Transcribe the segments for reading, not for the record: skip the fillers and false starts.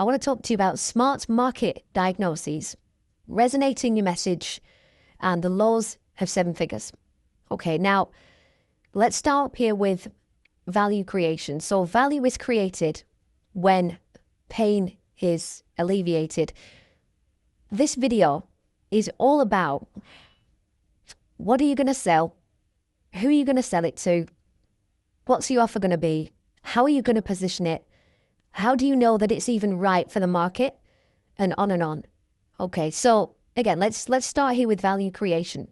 I want to talk to you about smart market diagnoses, resonating your message, and the laws of seven figures. Okay, now let's start here with value creation. So value is created when pain is alleviated. This video is all about what are you going to sell? Who are you going to sell it to? What's your offer going to be? How are you going to position it? How do you know that it's even right for the market? And on and on. Okay, so again, let's start here with value creation.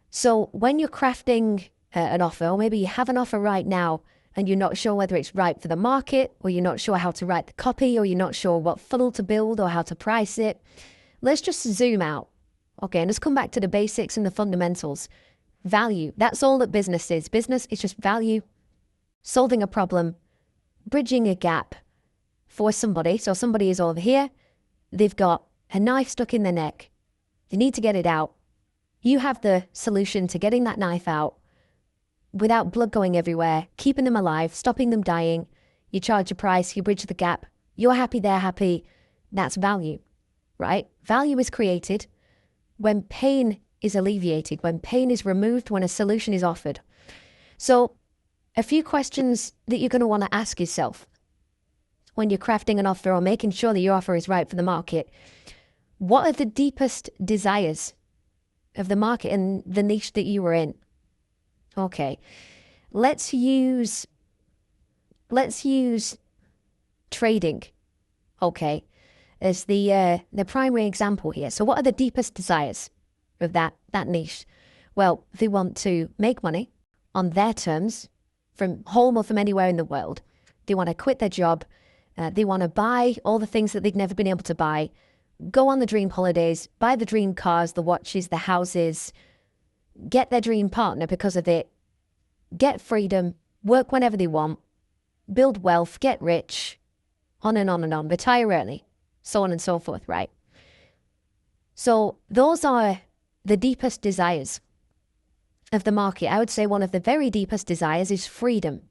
So when you're crafting an offer, or maybe you have an offer right now and you're not sure whether it's right for the market, or you're not sure how to write the copy, or you're not sure what funnel to build or how to price it, let's just zoom out. Okay, and let's come back to the basics and the fundamentals. Value, that's all that business is. Business is just value, solving a problem, bridging a gap for somebody. So somebody is over here, they've got a knife stuck in their neck, they need to get it out. You have the solution to getting that knife out without blood going everywhere, keeping them alive, stopping them dying. You charge a price, you bridge the gap, you're happy, they're happy. That's value, right? Value is created when pain is alleviated, when pain is removed, when a solution is offered. So a few questions that you're going to want to ask yourself when you're crafting an offer or making sure that your offer is right for the market. What are the deepest desires of the market and the niche that you were in? Okay, let's use trading, okay, as the primary example here. So what are the deepest desires of that niche? Well, they want to make money on their terms, from home or from anywhere in the world. They want to quit their job. They want to buy all the things that they've never been able to buy, go on the dream holidays, buy the dream cars, the watches, the houses, get their dream partner because of it, get freedom, work whenever they want, build wealth, get rich, on and on and on, retire early, so on and so forth, right? So those are the deepest desires of the market. I would say one of the very deepest desires is freedom.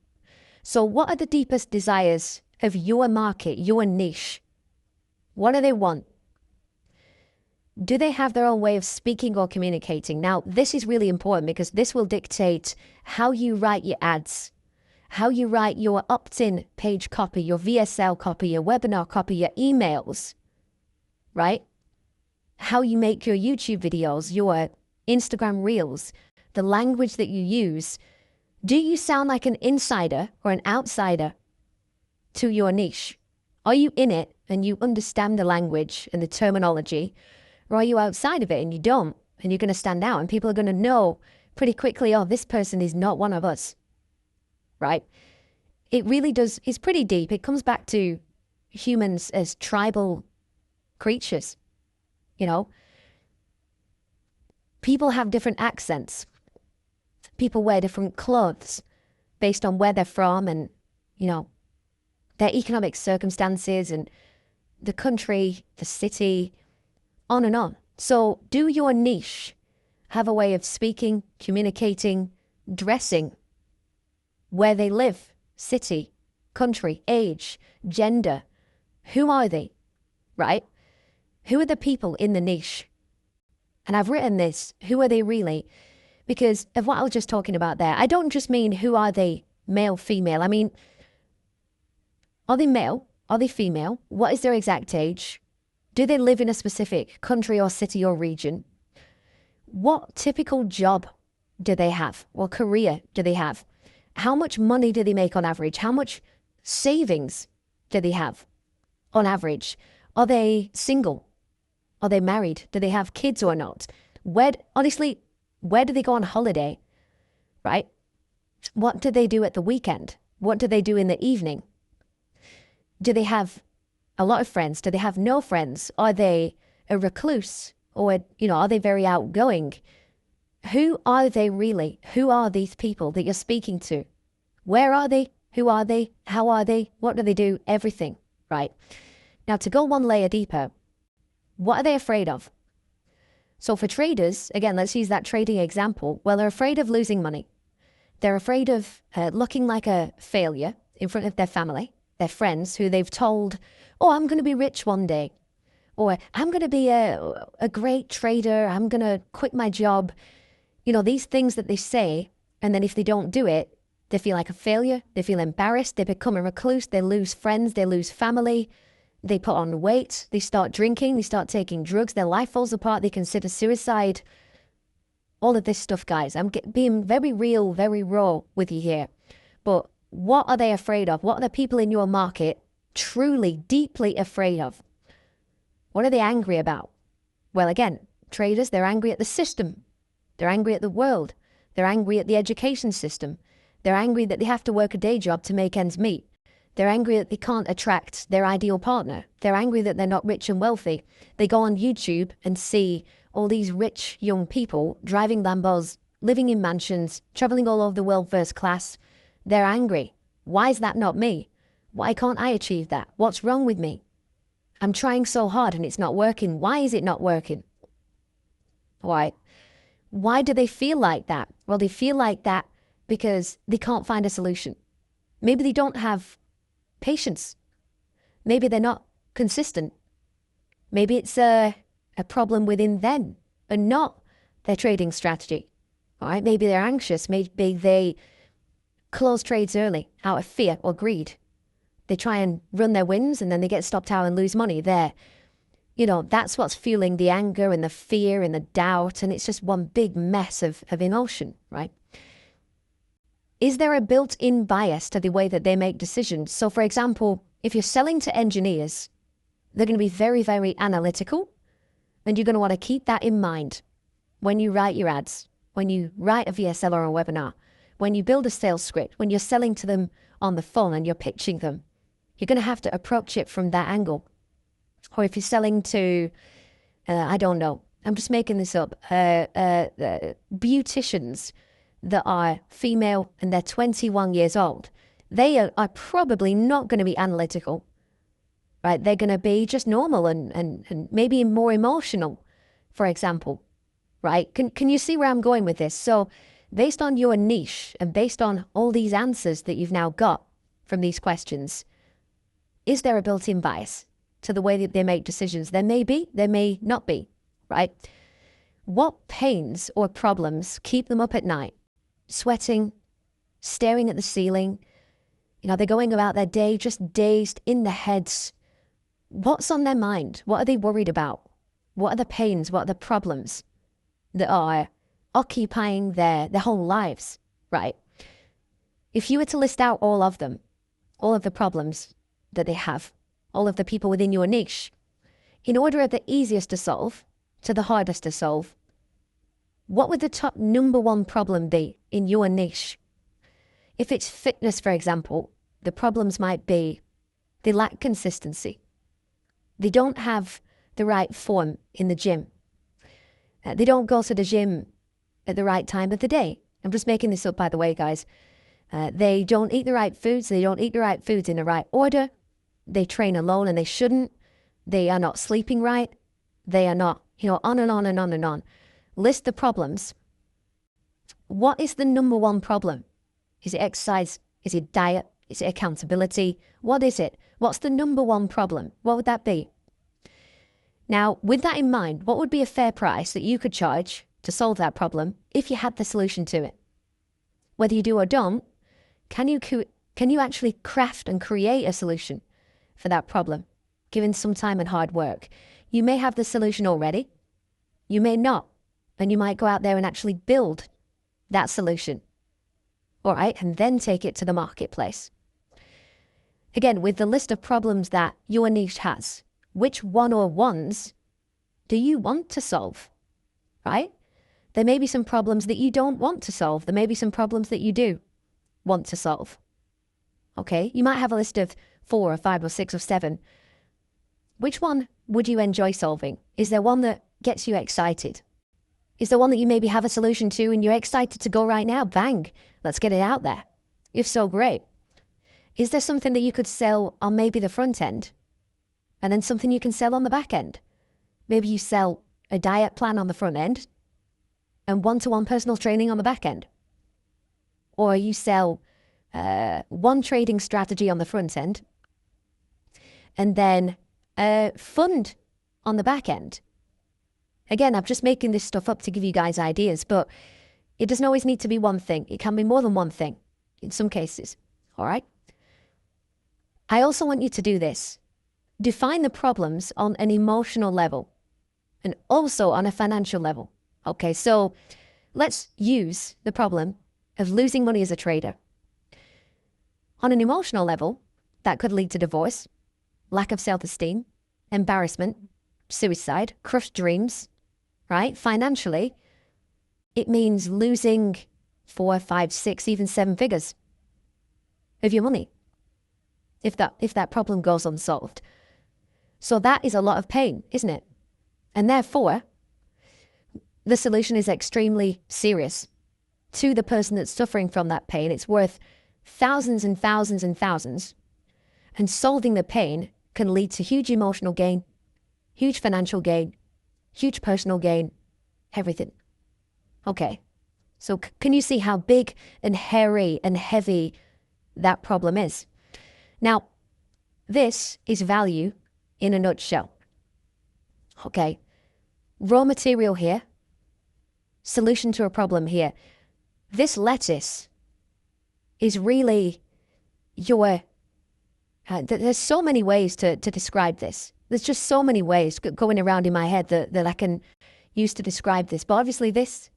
So what are the deepest desires of your market, your niche? What do they want? Do they have their own way of speaking or communicating? Now, this is really important because this will dictate how you write your ads, how you write your opt-in page copy, your VSL copy, your webinar copy, your emails, right? How you make your YouTube videos, your Instagram reels, the language that you use. Do you sound like an insider or an outsider to your niche? Are you in it and you understand the language and the terminology? Or are you outside of it and you don't, and you're going to stand out and people are going to know pretty quickly, oh, this person is not one of us, right? It really does. It's pretty deep. It comes back to humans as tribal creatures, you know. People have different accents. People wear different clothes based on where they're from and, you know, their economic circumstances and the country, the city, on and on. So do your niche have a way of speaking, communicating, dressing, where they live, city, country, age, gender? Who are they, right? Who are the people in the niche? And I've written this, who are they really? Because of what I was just talking about there. I don't just mean who are they, male, female. I mean, are they male? Are they female? What is their exact age? Do they live in a specific country or city or region? What typical job do they have? What career do they have? How much money do they make on average? How much savings do they have on average? Are they single? Are they married? Do they have kids or not? Honestly, where do they go on holiday, right? What do they do at the weekend? What do they do in the evening? Do they have a lot of friends? Do they have no friends? Are they a recluse? Or, you know, are they very outgoing? Who are they really? Who are these people that you're speaking to? Where are they? Who are they? How are they? What do they do? Everything, right? Now, to go one layer deeper, what are they afraid of? So for traders, again, let's use that trading example. Well, they're afraid of losing money. They're afraid of looking like a failure in front of their family, their friends, who they've told oh, I'm going to be rich one day, or I'm going to be a great trader, I'm going to quit my job. These things that they say, and then if they don't do it, they feel like a failure, they feel embarrassed, they become a recluse, they lose friends, they lose family, they put on weight, they start drinking, they start taking drugs, their life falls apart, they consider suicide. All of this stuff, guys. I'm being very real, very raw with you here. But what are they afraid of? What are the people in your market truly, deeply afraid of? What are they angry about? Well, again, traders, they're angry at the system. They're angry at the world. They're angry at the education system. They're angry that they have to work a day job to make ends meet. They're angry that they can't attract their ideal partner. They're angry that they're not rich and wealthy. They go on YouTube and see all these rich young people driving Lambos, living in mansions, traveling all over the world first class. They're angry. Why is that not me? Why can't I achieve that? What's wrong with me? I'm trying so hard and it's not working. Why is it not working? Why? Why do they feel like that? Well, they feel like that because they can't find a solution. Maybe they don't have patience. Maybe they're not consistent. Maybe it's a problem within them and not their trading strategy. All right? Maybe they're anxious. Maybe they close trades early out of fear or greed. They try and run their wins and then they get stopped out and lose money there. That's what's fueling the anger and the fear and the doubt, and it's just one big mess of emotion, right? Is there a built-in bias to the way that they make decisions? So, for example, if you're selling to engineers, they're going to be very, very analytical, and you're going to want to keep that in mind when you write your ads, when you write a VSL or a webinar, when you build a sales script, when you're selling to them on the phone and you're pitching them. You're going to have to approach it from that angle. Or if you're selling to, I don't know, I'm just making this up, beauticians that are female and they're 21 years old, they are probably not going to be analytical, right? They're going to be just normal and maybe more emotional, for example, right? Can you see where I'm going with this? So based on your niche and based on all these answers that you've now got from these questions, is there a built-in bias to the way that they make decisions? There may be, there may not be, right? What pains or problems keep them up at night? Sweating, staring at the ceiling. They're going about their day just dazed in their heads. What's on their mind? What are they worried about? What are the pains? What are the problems that are occupying their whole lives, right? If you were to list out all of them, all of the problems that they have, all of the people within your niche, in order of the easiest to solve to the hardest to solve, what would the top number one problem be in your niche? If it's fitness, for example, the problems might be they lack consistency. They don't have the right form in the gym. They don't go to the gym at the right time of the day. I'm just making this up, by the way, guys. They don't eat the right foods. They don't eat the right foods in the right order. They train alone and they shouldn't. They are not sleeping right. They are not, on and on and on and on. List the problems. What is the number one problem? Is it exercise? Is it diet? Is it accountability? What is it? What's the number one problem? What would that be? Now, with that in mind, what would be a fair price that you could charge to solve that problem if you had the solution to it? Whether you do or don't, can you actually craft and create a solution for that problem, given some time and hard work? You may have the solution already. You may not. And you might go out there and actually build that solution. All right, and then take it to the marketplace. Again, with the list of problems that your niche has, which one or ones do you want to solve, right? There may be some problems that you don't want to solve. There may be some problems that you do want to solve. Okay, you might have a list of 4 or 5 or 6 or 7. Which one would you enjoy solving? Is there one that gets you excited? Is there one that you maybe have a solution to and you're excited to go right now? Bang, let's get it out there. If so, great. Is there something that you could sell on maybe the front end and then something you can sell on the back end? Maybe you sell a diet plan on the front end and one-to-one personal training on the back end. Or you sell one trading strategy on the front end and then a fund on the back end. Again, I'm just making this stuff up to give you guys ideas, but it doesn't always need to be one thing. It can be more than one thing in some cases, all right? I also want you to do this. Define the problems on an emotional level and also on a financial level. Okay, so let's use the problem of losing money as a trader. On an emotional level, that could lead to divorce, lack of self-esteem, embarrassment, suicide, crushed dreams, right? Financially, it means losing 4, 5, 6, even 7 figures of your money if that problem goes unsolved. So that is a lot of pain, isn't it? And therefore, the solution is extremely serious. To the person that's suffering from that pain, it's worth thousands and thousands and thousands. And solving the pain can lead to huge emotional gain, huge financial gain, huge personal gain, everything. Okay, so can you see how big and hairy and heavy that problem is? Now, this is value in a nutshell. Okay, raw material here, solution to a problem here. This lettuce is really your, there's so many ways to describe this. There's just so many ways going around in my head that I can use to describe this. But obviously this,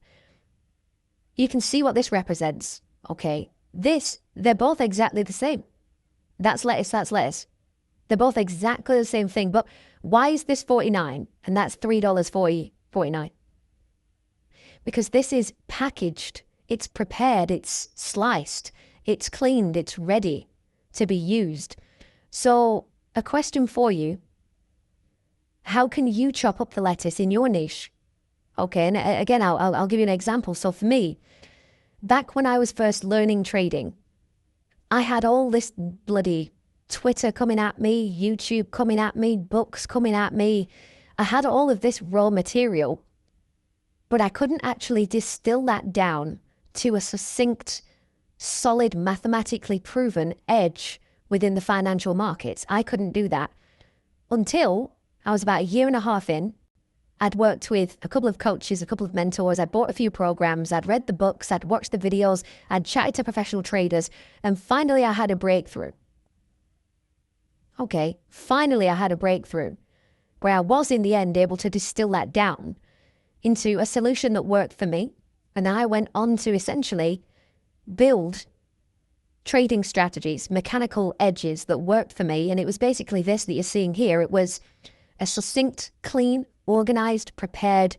you can see what this represents. Okay, this, they're both exactly the same. That's lettuce, that's lettuce. They're both exactly the same thing. But why is this $49 and that's $3.49? Because this is packaged, it's prepared, it's sliced, it's cleaned, it's ready to be used. So a question for you, how can you chop up the lettuce in your niche? Okay, and again, I'll give you an example. So for me, back when I was first learning trading, I had all this bloody Twitter coming at me, YouTube coming at me, books coming at me. I had all of this raw material, but I couldn't actually distill that down to a succinct, solid, mathematically proven edge within the financial markets. I couldn't do that until I was about 1.5 years in. I'd worked with a couple of coaches, a couple of mentors. I'd bought a few programs. I'd read the books. I'd watched the videos. I'd chatted to professional traders. And finally, I had a breakthrough. Okay, finally, I had a breakthrough where I was in the end able to distill that down into a solution that worked for me. And I went on to essentially build trading strategies, mechanical edges that worked for me. And it was basically this that you're seeing here. It was a succinct, clean, organized, prepared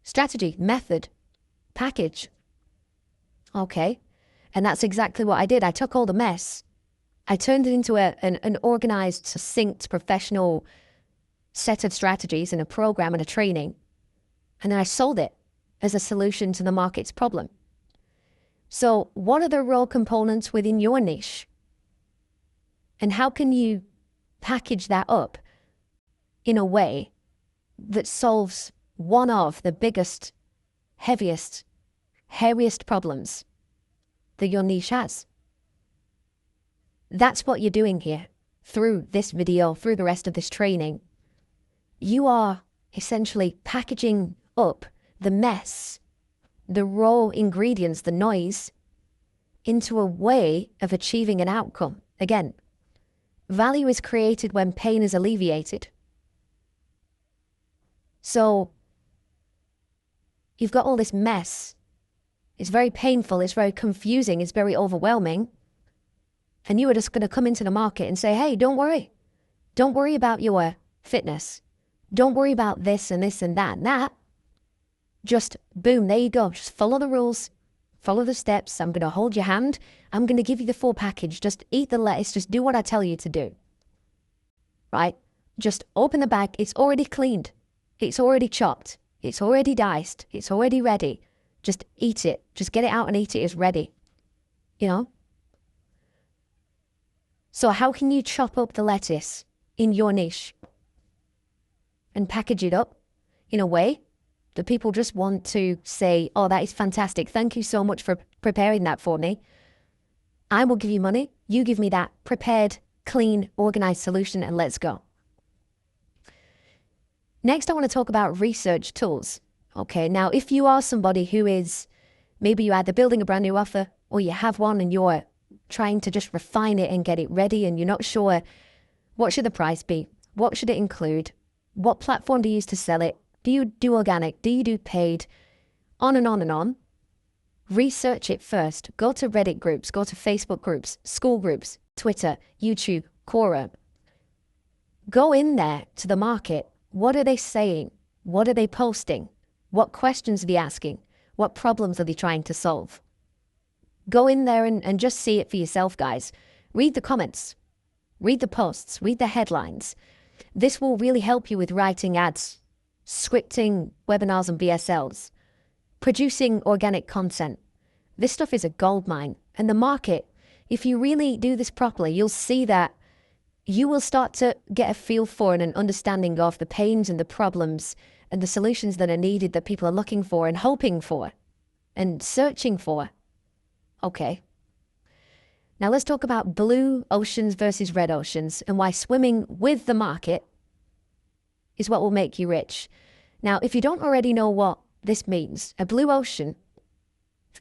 strategy, method, package. Okay. And that's exactly what I did. I took all the mess. I turned it into an organized, succinct, professional set of strategies and a program and a training. And then I sold it as a solution to the market's problem. So what are the raw components within your niche? And how can you package that up in a way that solves one of the biggest, heaviest, hairiest problems that your niche has? That's what you're doing here through this video, through the rest of this training. You are essentially packaging up the mess, the raw ingredients, the noise, into a way of achieving an outcome. Again, value is created when pain is alleviated. So you've got all this mess. It's very painful. It's very confusing. It's very overwhelming. And you are just going to come into the market and say, hey, don't worry. Don't worry about your fitness. Don't worry about this and this and that and that. Just boom, there you go. Just follow the rules. Follow the steps. I'm going to hold your hand. I'm going to give you the full package. Just eat the lettuce. Just do what I tell you to do. Right? Just open the bag. It's already cleaned. It's already chopped. It's already diced. It's already ready. Just eat it. Just get it out and eat it. It's ready. You know? So how can you chop up the lettuce in your niche and package it up in a way that people just want to say, oh, that is fantastic. Thank you so much for preparing that for me. I will give you money. You give me that prepared, clean, organized solution, and let's go. Next, I want to talk about research tools. Okay, now if you are somebody who is, maybe you're either building a brand new offer or you have one and you're trying to just refine it and get it ready and you're not sure what should the price be, what should it include, what platform do you use to sell it, do you do organic, do you do paid, on and on and on. Research it first. Go to Reddit groups, go to Facebook groups, school groups, Twitter, YouTube, Quora. Go in there to the market. What are they saying? What are they posting? What questions are they asking? What problems are they trying to solve? Go in there and just see it for yourself, guys. Read the comments. Read the posts. Read the headlines. This will really help you with writing ads, scripting webinars and VSLs, producing organic content. This stuff is a goldmine. And the market, if you really do this properly, you'll see that you will start to get a feel for and an understanding of the pains and the problems and the solutions that are needed that people are looking for and hoping for and searching for. Okay. Now let's talk about blue oceans versus red oceans and why swimming with the market is what will make you rich. Now, if you don't already know what this means, a blue ocean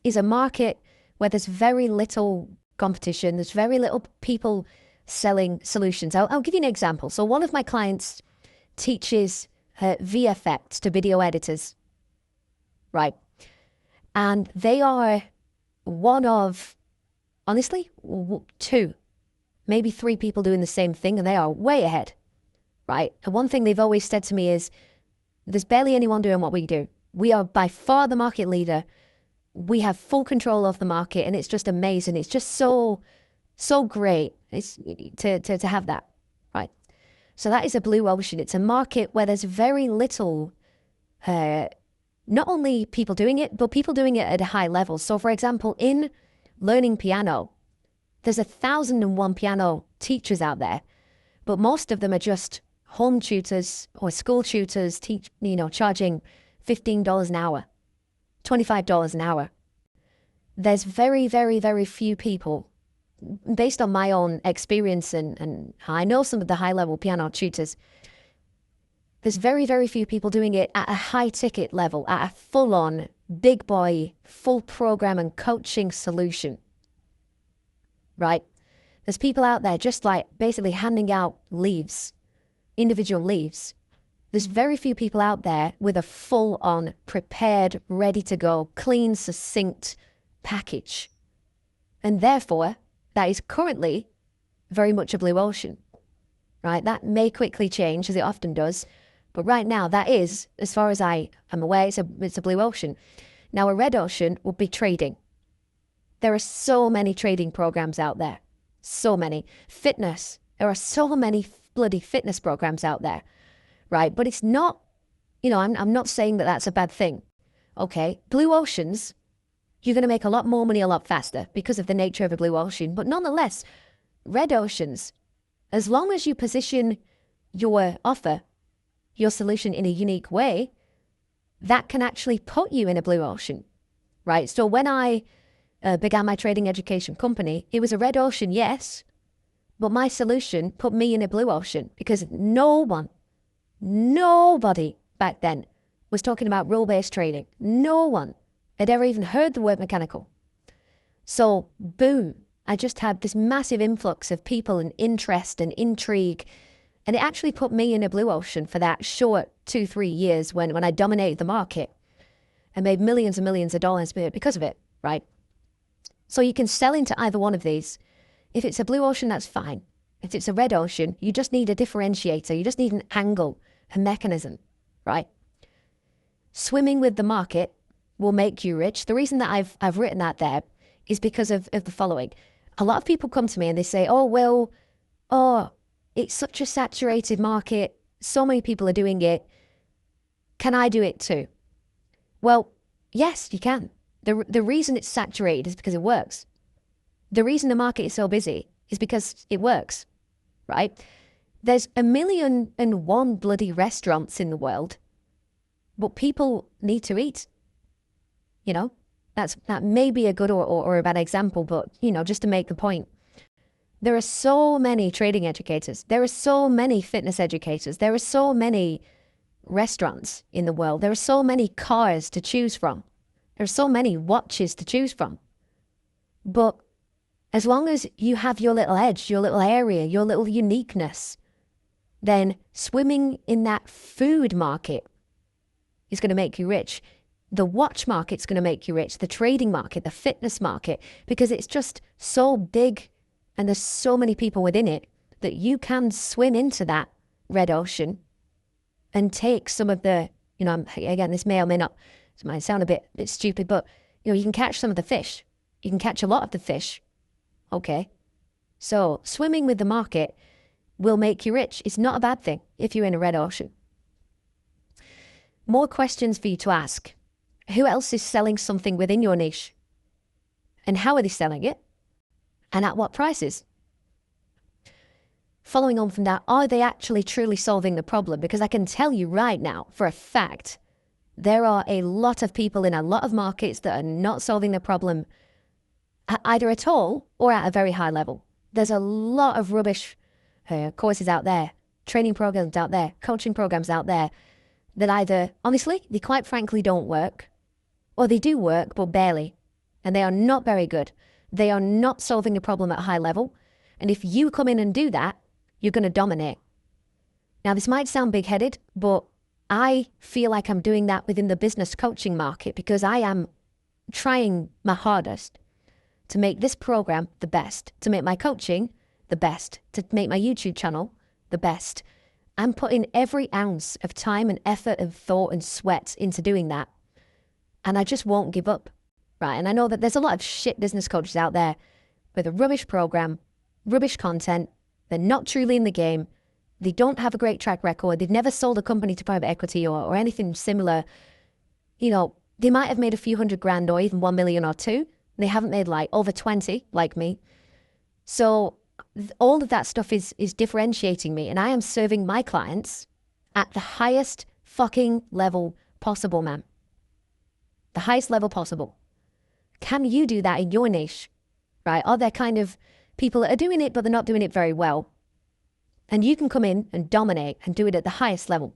is a market where there's very little competition, there's very little people selling solutions. I'll give you an example. So one of my clients teaches VFX to video editors, right? And they are one of, honestly, 2, maybe 3 people doing the same thing, and they are way ahead, right? And one thing they've always said to me is, there's barely anyone doing what we do. We are by far the market leader. We have full control of the market, and it's just amazing. It's just so great to have that, right? So that is a blue ocean. It's a market where there's very little, not only people doing it, but people doing it at a high level. So for example, in learning piano, there's 1,001 piano teachers out there, but most of them are just home tutors or school tutors, charging $15 an hour, $25 an hour. There's very, very, very few people, based on my own experience and I know some of the high-level piano tutors, there's very, very few people doing it at a high-ticket level, at a full-on, big boy, full program and coaching solution, right? There's people out there just like basically handing out leaves, individual leaves. There's very few people out there with a full-on, prepared, ready-to-go, clean, succinct package. And therefore, that is currently very much a blue ocean, right? That may quickly change, as it often does. But right now, that is, as far as I am aware, it's a blue ocean. Now, a red ocean would be trading. There are so many trading programs out there. So many. Fitness. There are so many bloody fitness programs out there, right? But it's not, I'm not saying that that's a bad thing. Okay, blue oceans, you're going to make a lot more money a lot faster because of the nature of a blue ocean. But nonetheless, red oceans, as long as you position your offer, your solution in a unique way, that can actually put you in a blue ocean, right? So when I began my trading education company, it was a red ocean, yes, but my solution put me in a blue ocean because nobody back then was talking about rule-based trading. No one had ever even heard the word mechanical. So boom, I just had this massive influx of people and interest and intrigue. And it actually put me in a blue ocean for that short 2-3 years when I dominated the market and made millions and millions of dollars because of it, right? So you can sell into either one of these. If it's a blue ocean, that's fine. If it's a red ocean, you just need a differentiator. You just need an angle, a mechanism, right? Swimming with the market will make you rich. The reason that I've written that there is because of the following. A lot of people come to me and they say, it's such a saturated market. So many people are doing it. Can I do it too? Well, yes, you can. The reason it's saturated is because it works. The reason the market is so busy is because it works, right? There's 1,000,001 bloody restaurants in the world, but people need to eat. That may be a good or a bad example, but, just to make the point. There are so many trading educators. There are so many fitness educators. There are so many restaurants in the world. There are so many cars to choose from. There are so many watches to choose from. But as long as you have your little edge, your little area, your little uniqueness, then swimming in that food market is going to make you rich. The watch market's going to make you rich. The trading market, the fitness market, because it's just so big and there's so many people within it that you can swim into that red ocean and take some of the, again, this may or may not, this might sound a bit stupid, but, you can catch some of the fish. You can catch a lot of the fish. Okay. So swimming with the market will make you rich. It's not a bad thing if you're in a red ocean. More questions for you to ask. Who else is selling something within your niche? And how are they selling it? And at what prices? Following on from that, are they actually truly solving the problem? Because I can tell you right now, for a fact, there are a lot of people in a lot of markets that are not solving the problem either at all or at a very high level. There's a lot of rubbish courses out there, training programs out there, coaching programs out there that either, honestly, they quite frankly don't work, or they do work, but barely, and they are not very good. They are not solving a problem at a high level, and if you come in and do that, you're going to dominate. Now, this might sound big-headed, but I feel like I'm doing that within the business coaching market because I am trying my hardest to make this program the best, to make my coaching the best, to make my YouTube channel the best. I'm putting every ounce of time and effort and thought and sweat into doing that. And I just won't give up, right? And I know that there's a lot of shit business coaches out there with a rubbish program, rubbish content. They're not truly in the game. They don't have a great track record. They've never sold a company to private equity or anything similar. They might have made a few $100,000 or even 1 million or 2. They haven't made like over 20 like me. So all of that stuff is differentiating me, and I am serving my clients at the highest fucking level possible, man. The highest level possible. Can you do that in your niche? Right? Are there kind of people that are doing it, but they're not doing it very well? And you can come in and dominate and do it at the highest level.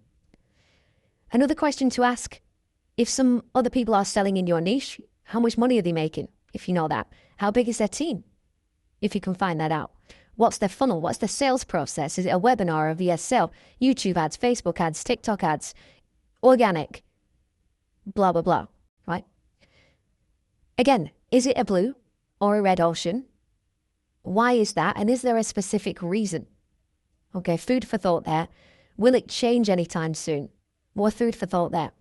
Another question to ask, if some other people are selling in your niche, how much money are they making? If you know that. How big is their team? If you can find that out. What's their funnel? What's their sales process? Is it a webinar, a VSL, YouTube ads, Facebook ads, TikTok ads, organic, blah, blah, blah, right? Again, is it a blue or a red ocean? Why is that? And is there a specific reason? Okay, food for thought there. Will it change anytime soon? More food for thought there.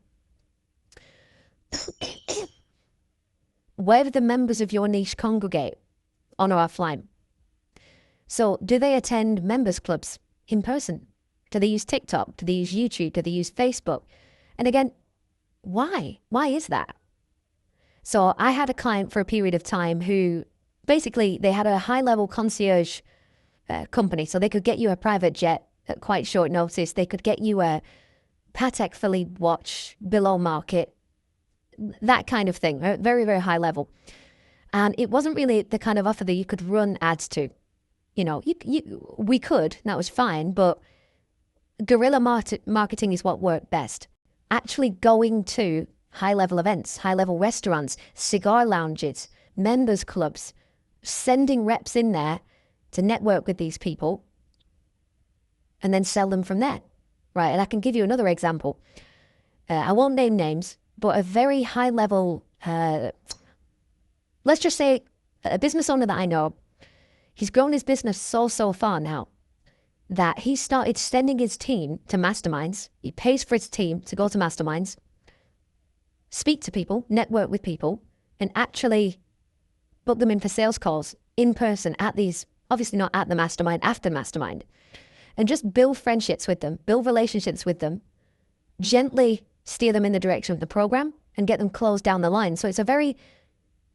Where do the members of your niche congregate, on or offline? So do they attend members clubs in person? Do they use TikTok? Do they use YouTube? Do they use Facebook? And again, why? Why is that? So I had a client for a period of time who basically they had a high-level concierge company. So they could get you a private jet at quite short notice. They could get you a Patek Philippe watch below market, that kind of thing, very, very high level. And it wasn't really the kind of offer that you could run ads to. We could, that was fine, but guerrilla marketing is what worked best. Actually going to high-level events, high-level restaurants, cigar lounges, members clubs, sending reps in there to network with these people and then sell them from there, right? And I can give you another example. I won't name names, but a very high-level, let's just say a business owner that I know, he's grown his business so far now that he started sending his team to masterminds. He pays for his team to go to masterminds, speak to people, network with people, and actually book them in for sales calls in person at these, obviously not at the mastermind, after mastermind, and just build friendships with them, build relationships with them, gently steer them in the direction of the program and get them closed down the line. So it's a very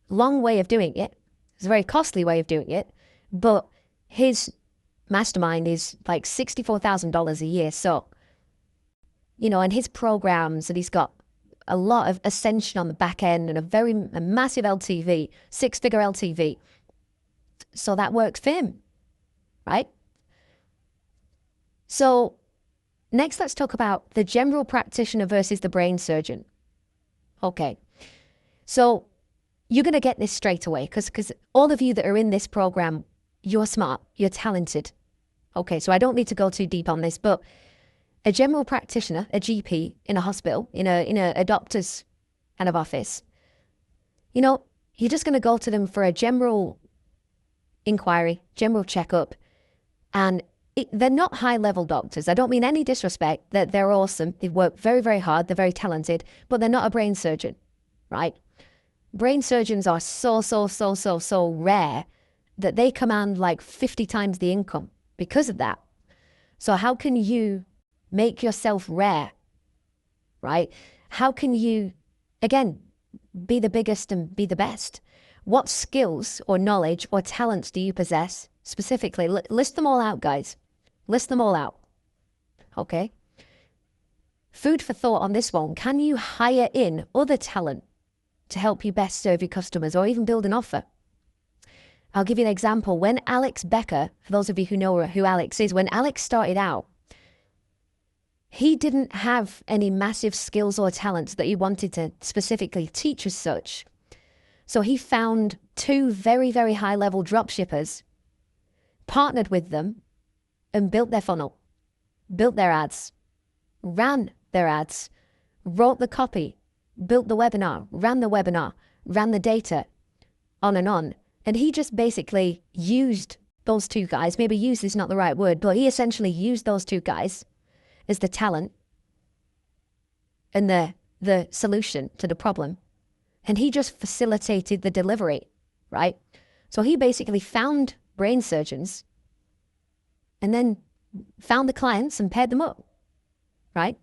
long way of doing it. It's a very costly way of doing it, but his mastermind is like $64,000 a year. So, and his programs, and he's got a lot of ascension on the back end and a massive LTV, 6-figure LTV. So that works for him. right? So next, let's talk about the general practitioner versus the brain surgeon. Okay, so you're going to get this straight away because all of you that are in this program, you're smart, you're talented. Okay, so I don't need to go too deep on this, but a general practitioner, a GP in a hospital, in a doctor's kind of office, you know, you're just going to go to them for a general inquiry, general checkup, and they're not high-level doctors. I don't mean any disrespect, that they're awesome. They work very, very hard. They're very talented, but they're not a brain surgeon, right? Brain surgeons are so rare that they command like 50 times the income because of that. So how can you make yourself rare, right? How can you, again, be the biggest and be the best? What skills or knowledge or talents do you possess specifically? List them all out, guys. List them all out. Okay. Food for thought on this one. Can you hire in other talent to help you best serve your customers or even build an offer? I'll give you an example. When Alex Becker, for those of you who know who Alex is, when Alex started out, he didn't have any massive skills or talents that he wanted to specifically teach as such. So he found 2 very, very high-level dropshippers, partnered with them, and built their funnel, built their ads, ran their ads, wrote the copy, built the webinar, ran the data, on. And he just basically used those 2 guys. Maybe use is not the right word, but he essentially used those 2 guys as the talent and the solution to the problem. And he just facilitated the delivery, right? So he basically found brain surgeons and then found the clients and paired them up, right?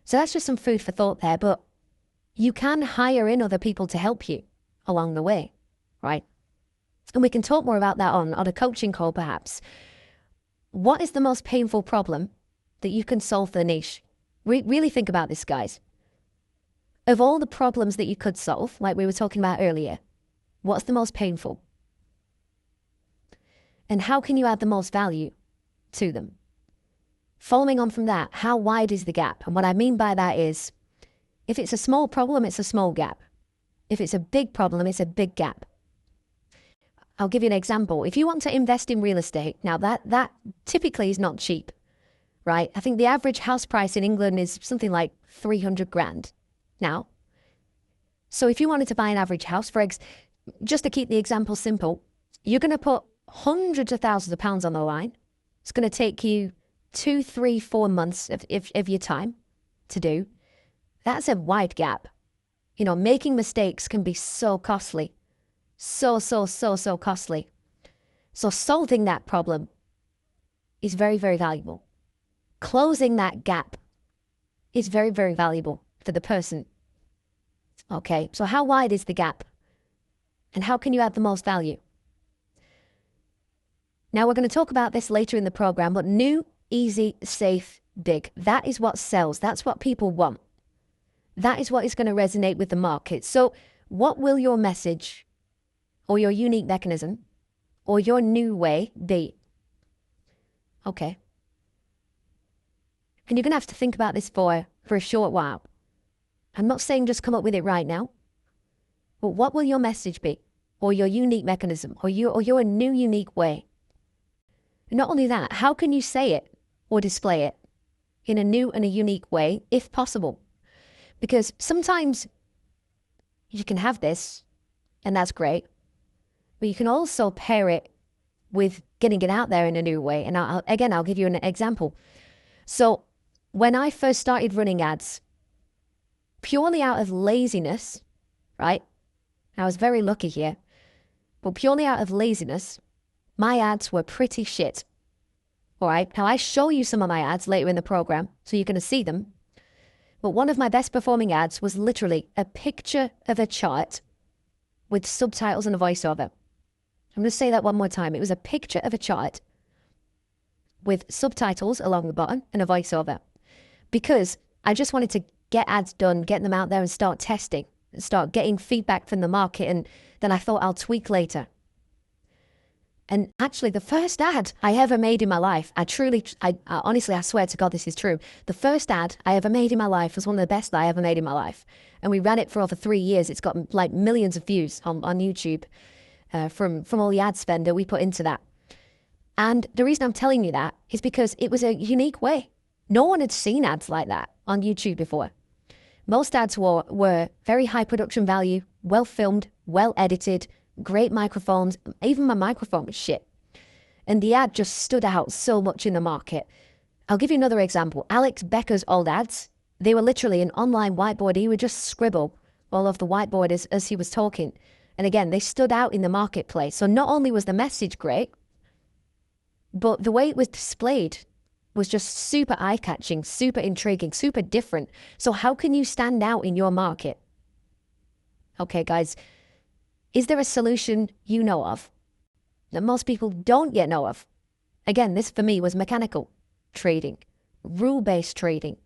So that's just some food for thought there, but you can hire in other people to help you along the way, right? And we can talk more about that on a coaching call perhaps. What is the most painful problem that you can solve for the niche? Really think about this, guys. Of all the problems that you could solve, like we were talking about earlier, what's the most painful? And how can you add the most value to them? Following on from that, how wide is the gap? And what I mean by that is, if it's a small problem, it's a small gap. If it's a big problem, it's a big gap. I'll give you an example. If you want to invest in real estate, now that typically is not cheap, right? I think the average house price in England is something like 300 grand now. So if you wanted to buy an average house, just to keep the example simple, you're going to put hundreds of thousands of pounds on the line. It's going to take you 2, 3, 4 months of your time to do. That's a wide gap. You know, making mistakes can be so costly. So costly. So solving that problem is very, very valuable. Closing that gap is very, very valuable for the person. Okay, so how wide is the gap? And how can you add the most value? Now, we're going to talk about this later in the program, but new, easy, safe, big. That is what sells. That's what people want. That is what is going to resonate with the market. So what will your message or your unique mechanism or your new way be? Okay. And you're going to have to think about this for a short while. I'm not saying just come up with it right now, but what will your message be, or your unique mechanism, or your new unique way? And not only that, how can you say it or display it in a new and a unique way, if possible? Because sometimes you can have this, and that's great, but you can also pair it with getting it out there in a new way. And I'll give you an example. So when I first started running ads, purely out of laziness, right? I was very lucky here, but purely out of laziness, my ads were pretty shit. All right. Now I show you some of my ads later in the program, so you're going to see them. But one of my best performing ads was literally a picture of a chart with subtitles and a voiceover. I'm going to say that one more time. It was a picture of a chart with subtitles along the bottom and a voiceover, because I just wanted to get ads done, get them out there and start testing, and start getting feedback from the market. And then I thought I'll tweak later. And actually, the first ad I ever made in my life, I honestly, I swear to God, this is true. The first ad I ever made in my life was one of the best that I ever made in my life. And we ran it for over 3 years. It's got like millions of views on YouTube from all the ad spend that we put into that. And the reason I'm telling you that is because it was a unique way. No one had seen ads like that on YouTube before. Most ads were very high production value, well filmed, well edited, great microphones. Even my microphone was shit. And the ad just stood out so much in the market. I'll give you another example. Alex Becker's old ads, they were literally an online whiteboard. He would just scribble all over the whiteboard as he was talking. And again, they stood out in the marketplace. So not only was the message great, but the way it was displayed was just super eye-catching, super intriguing, super different. So how can you stand out in your market? Okay, guys, is there a solution you know of that most people don't yet know of? Again, this for me was mechanical trading, rule-based trading.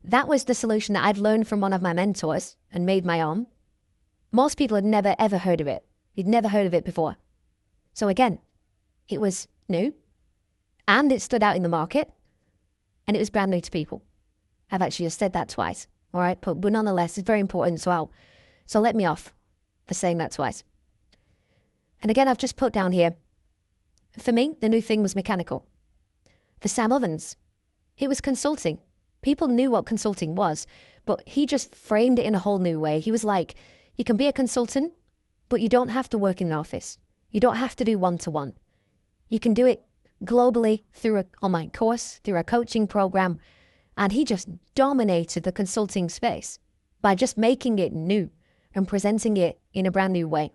That was the solution that I'd learned from one of my mentors and made my own. Most people had never, ever heard of it. You'd never heard of it before. So again, it was new and it stood out in the market and it was brand new to people. I've actually just said that twice, all right? But nonetheless, it's very important as well. So let me off for saying that twice. And again, I've just put down here, for me, the new thing was mechanical. For Sam Ovens, it was consulting. People knew what consulting was, but he just framed it in a whole new way. He was like, you can be a consultant, but you don't have to work in an office. You don't have to do one-to-one. You can do it globally through an online course, through a coaching program. And he just dominated the consulting space by just making it new and presenting it in a brand new way.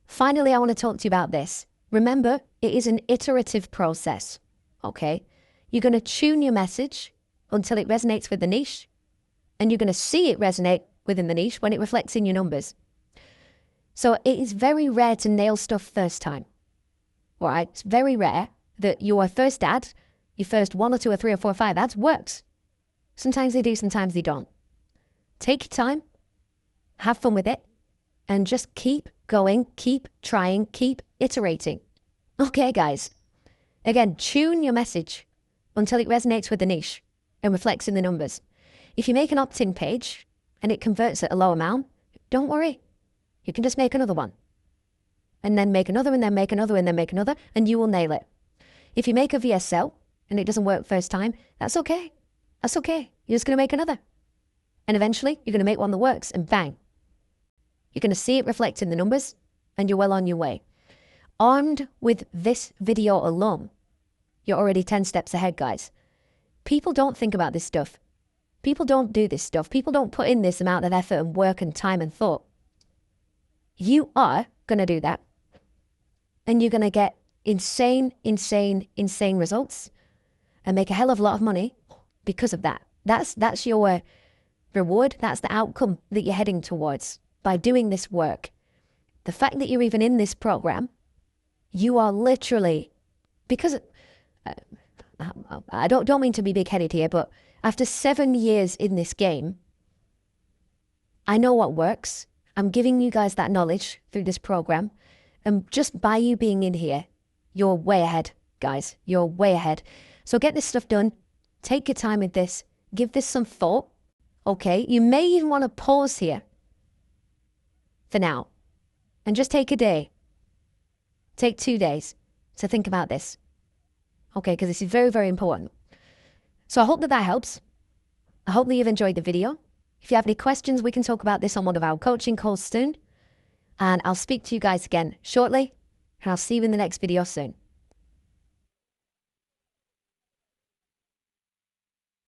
Finally, I want to talk to you about this. Remember, it is an iterative process, okay? You're going to tune your message until it resonates with the niche, and you're going to see it resonate within the niche when it reflects in your numbers. So it is very rare to nail stuff first time, all right? It's very rare that your first ad, your first 1 or 2 or 3 or 4 or 5 ads works. Sometimes they do, sometimes they don't. Take your time, have fun with it, and just keep going, keep trying, keep iterating. Okay, guys. Again, tune your message until it resonates with the niche and reflects in the numbers. If you make an opt-in page and it converts at a low amount, don't worry. You can just make another one. And then make another, and then make another, and then make another, and you will nail it. If you make a VSL and it doesn't work first time, that's okay. That's okay. You're just going to make another. And eventually, you're going to make one that works, and bang. You're going to see it reflect in the numbers, and you're well on your way. Armed with this video alone, you're already 10 steps ahead, guys. People don't think about this stuff. People don't do this stuff. People don't put in this amount of effort and work and time and thought. You are going to do that. And you're going to get insane results and make a hell of a lot of money because of that. That's your reward. That's the outcome that you're heading towards by doing this work. The fact that you're even in this program, you are literally, because I don't mean to be big-headed here, but after 7 years in this game, I know what works. I'm giving you guys that knowledge through this program. And just by you being in here, you're way ahead, guys. You're way ahead. So get this stuff done. Take your time with this. Give this some thought. Okay? You may even want to pause here for now and just take a day. Take 2 days to think about this. Okay? Because this is very, very important. So I hope that helps. I hope that you've enjoyed the video. If you have any questions, we can talk about this on one of our coaching calls soon. And I'll speak to you guys again shortly. And I'll see you in the next video soon.